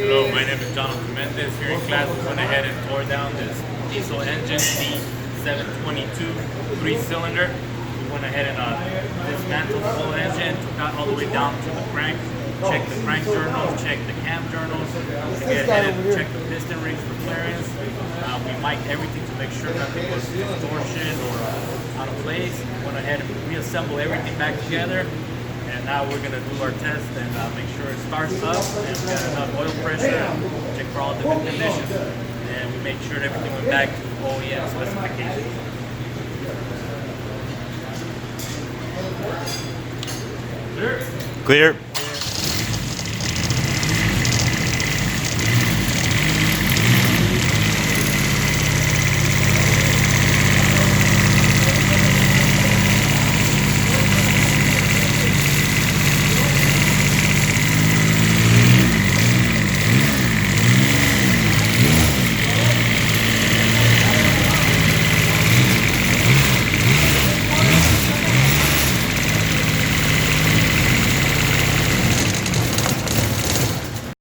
Hello, my name is Jonathan Mendez. Here in class, we went ahead and tore down this diesel engine D722 3-cylinder. We went ahead and dismantled the whole engine, took out all the way down to the crank, checked the crank journals, checked the cam journals, get ahead and check the piston rings for clearance. We mic'd everything to make sure nothing was distortion or out of place. Went ahead and reassembled everything back together. And now we're going to do our test and make sure it starts up and we got enough oil pressure, check for all different conditions, and we make sure everything went back to OEM specifications. Clear.